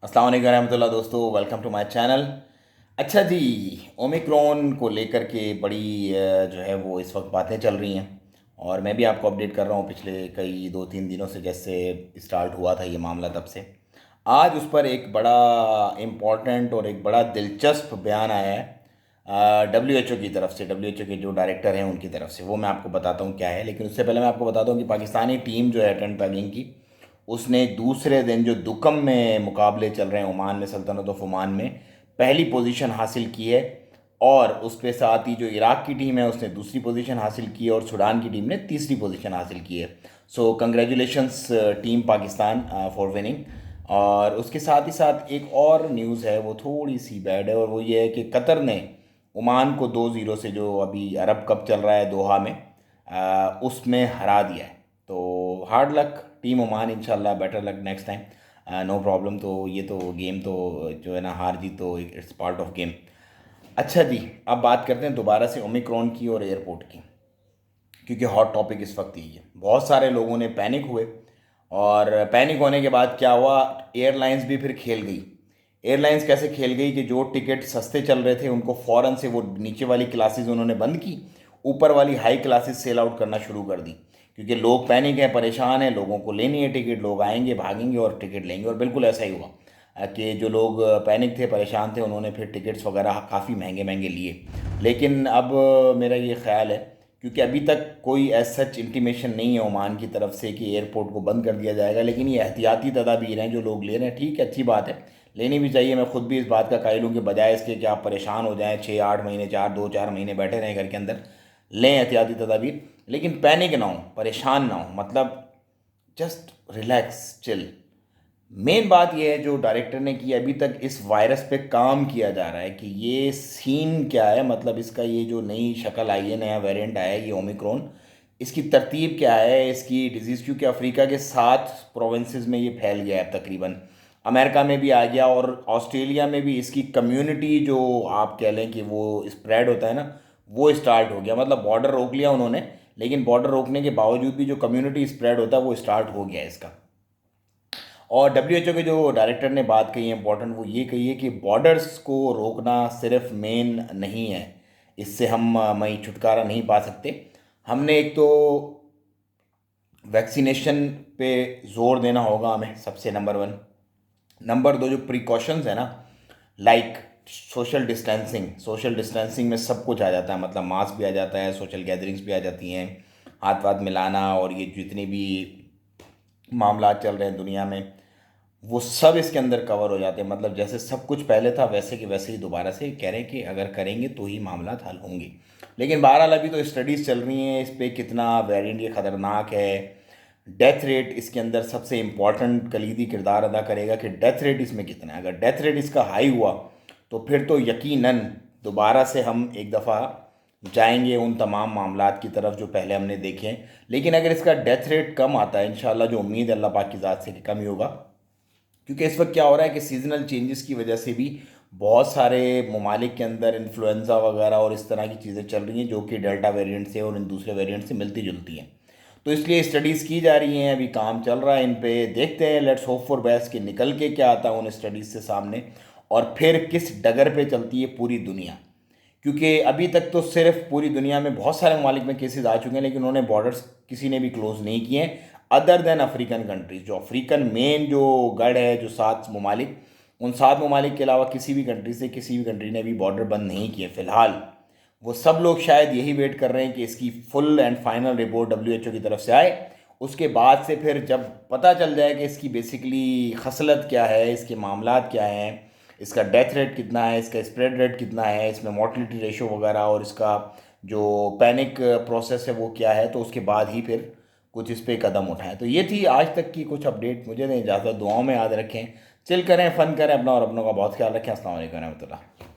अस्सलाम वालेकुम रहमतुल्लाह दोस्तों, वेलकम टू माय चैनल। अच्छा जी, ओमिक्रॉन को लेकर के बड़ी जो है वो इस वक्त बातें चल रही हैं और मैं भी आपको अपडेट कर रहा हूँ पिछले कई 2-3 दिनों से जैसे स्टार्ट हुआ था ये मामला तब से। आज उस पर एक बड़ा इम्पॉर्टेंट और एक बड़ा दिलचस्प बयान आया है WHO की तरफ से। WHO के जो डायरेक्टर हैं उनकी तरफ से, वो मैं आपको बताता हूँ क्या है। लेकिन उससे पहले मैं आपको बताता हूँ कि पाकिस्तानी टीम जो है टेंट पैगिंग की, उसने दूसरे दिन जो दुकम में मुकाबले चल रहे हैं ओमान में, सल्तनत ऑफ ओमान में पहली पोजीशन हासिल की है। और उसके साथ ही जो इराक की टीम है उसने दूसरी पोजीशन हासिल की है और सूडान की टीम ने तीसरी पोजीशन हासिल की है। सो congratulations team Pakistan for winning. और उसके साथ ही साथ एक और न्यूज़ है, वो थोड़ी सी बैड है, और वो ये है कि कतर ने ओमान को 2-0 से, जो अभी अरब कप चल रहा है दोहा में, उसमें हरा दिया है। तो हार्ड लक टीम ओमान, इंशाल्लाह better luck next time. No problem. तो ये तो गेम तो जो है ना, हार जीत तो इट्स पार्ट ऑफ गेम। अच्छा जी, अब बात करते हैं दोबारा से ओमिक्रॉन की और एयरपोर्ट की, क्योंकि हॉट टॉपिक इस वक्त यही है। बहुत सारे लोगों ने पैनिक हुए और पैनिक होने के बाद क्या हुआ, एयरलाइंस भी फिर खेल गई। एयरलाइंस कैसे खेल गई कि जो टिकट सस्ते चल रहे थे उनको फ़ौरन से वो नीचे वाली क्लासेस उन्होंने बंद की, ऊपर वाली हाई क्लासेस सेल आउट करना शुरू कर दी। क्योंकि लोग पैनिक हैं, परेशान हैं, लोगों को लेनी है टिकट, लोग आएंगे भागेंगे और टिकट लेंगे। और बिल्कुल ऐसा ही हुआ कि जो लोग पैनिक थे, परेशान थे, उन्होंने फिर टिकट्स वगैरह काफ़ी महंगे महंगे लिए। लेकिन अब मेरा ये ख्याल है, क्योंकि अभी तक कोई एज सच इंटीमेशन नहीं है ओमान की तरफ से कि एयरपोर्ट को बंद कर दिया जाएगा, लेकिन ये एहतियाती तदाबीर हैं जो लोग ले रहे हैं। ठीक है, अच्छी बात है, लेनी भी चाहिए। मैं खुद भी इस बात का कायल हूँ कि बजाय इसके कि आप परेशान हो जाएं, 6-8 महीने, 2-4 महीने बैठे रहें घर के अंदर, लें एहतियाती तदाबीर। लेकिन पैनिक ना हो, परेशान ना हो, मतलब जस्ट रिलैक्स, चिल। मेन बात यह है जो डायरेक्टर ने की, अभी तक इस वायरस पे काम किया जा रहा है कि ये सीन क्या है, मतलब इसका ये जो नई शक्ल आई है, नया वेरिएंट आया है ये ओमिक्रॉन, इसकी तरतीब क्या है, इसकी डिजीज़, क्योंकि अफ्रीका के 7 प्रोविंसेस में ये फैल गया है तकरीबन। अमेरिका में भी आ गया और ऑस्ट्रेलिया में भी इसकी कम्युनिटी, जो आप कह लें कि वो स्प्रेड होता है ना, वो स्टार्ट हो गया। मतलब बॉर्डर रोक लिया उन्होंने, लेकिन बॉर्डर रोकने के बावजूद भी जो कम्युनिटी स्प्रेड होता है वो स्टार्ट हो गया है इसका। और WHO के जो डायरेक्टर ने बात कही है इंपॉर्टेंट, वो ये कही है कि बॉर्डर्स को रोकना सिर्फ मेन नहीं है, इससे हम मई छुटकारा नहीं पा सकते। हमने एक तो वैक्सीनेशन पे ज़ोर देना होगा हमें, सबसे नंबर 1। नंबर 2, जो प्रिकॉशंस है ना, लाइक सोशल डिस्टेंसिंग में सब कुछ आ जाता है। मतलब मास्क भी आ जाता है, सोशल गैदरिंग्स भी आ जाती हैं, हाथ वाथ मिलाना, और ये जितने भी मामला चल रहे हैं दुनिया में, वो सब इसके अंदर कवर हो जाते हैं। मतलब जैसे सब कुछ पहले था वैसे कि वैसे ही दोबारा से कह रहे हैं कि अगर करेंगे तो ही मामला हल होंगे। लेकिन बहरहाल अभी तो स्टडीज़ चल रही हैं इस पे, कितना वेरिएंट ये ख़तरनाक है। डेथ रेट इसके अंदर सबसे इम्पॉर्टेंट कलीदी किरदार अदा करेगा कि डेथ रेट इसमें कितना है। अगर डेथ रेट इसका हाई हुआ तो फिर तो यकीनन दोबारा से हम एक दफ़ा जाएंगे उन तमाम मामलात की तरफ जो पहले हमने देखे हैं। लेकिन अगर इसका डेथ रेट कम आता है, इंशाल्लाह जो उम्मीद है अल्लाह पाक की ज़ात से कि कम ही होगा, क्योंकि इस वक्त क्या हो रहा है कि सीजनल चेंजेस की वजह से भी बहुत सारे ममालिक के अंदर इन्फ्लुएंजा वगैरह और इस तरह की चीज़ें चल रही हैं जो कि डेल्टा वेरिएंट से और इन दूसरे वेरिएंट से मिलती जुलती हैं। तो इसलिए स्टडीज़ की जा रही हैं, अभी काम चल रहा है इन पे, देखते हैं, लेट्स होप फॉर बेस्ट कि निकल के क्या आता है उन स्टडीज़ से सामने, और फिर किस डगर पे चलती है पूरी दुनिया। क्योंकि अभी तक तो सिर्फ पूरी दुनिया में बहुत सारे ममालिक में केसेस आ चुके हैं, लेकिन उन्होंने बॉर्डर्स किसी ने भी क्लोज़ नहीं किए हैं अदर देन अफ्रीकन कंट्रीज। जो अफ्रीकन मेन जो गढ़ है, जो 7 ममालिक, उन 7 ममालिक के अलावा किसी भी कंट्री से किसी भी कंट्री ने भी बॉर्डर बंद नहीं किए फ़िलहाल। वो सब लोग शायद यही वेट कर रहे हैं कि इसकी full and final report WHO की तरफ से आए। उसके बाद से फिर जब पता चल जाए कि इसकी बेसिकली खसलत क्या है, इसके मामलात क्या हैं, इसका डेथ रेट कितना है, इसका स्प्रेड रेट कितना है, इसमें मोर्टलिटी रेशो वगैरह, और इसका जो पैनिक प्रोसेस है वो क्या है, तो उसके बाद ही फिर कुछ इस पे कदम उठाएं। तो ये थी आज तक की कुछ अपडेट। मुझे नहीं इजाज़त, दुआओं में याद रखें, चिल करें, फ़न करें अपना, और अपनों का बहुत ख्याल रखें। अस्सलाम वालेकुम रहमतुल्लाह।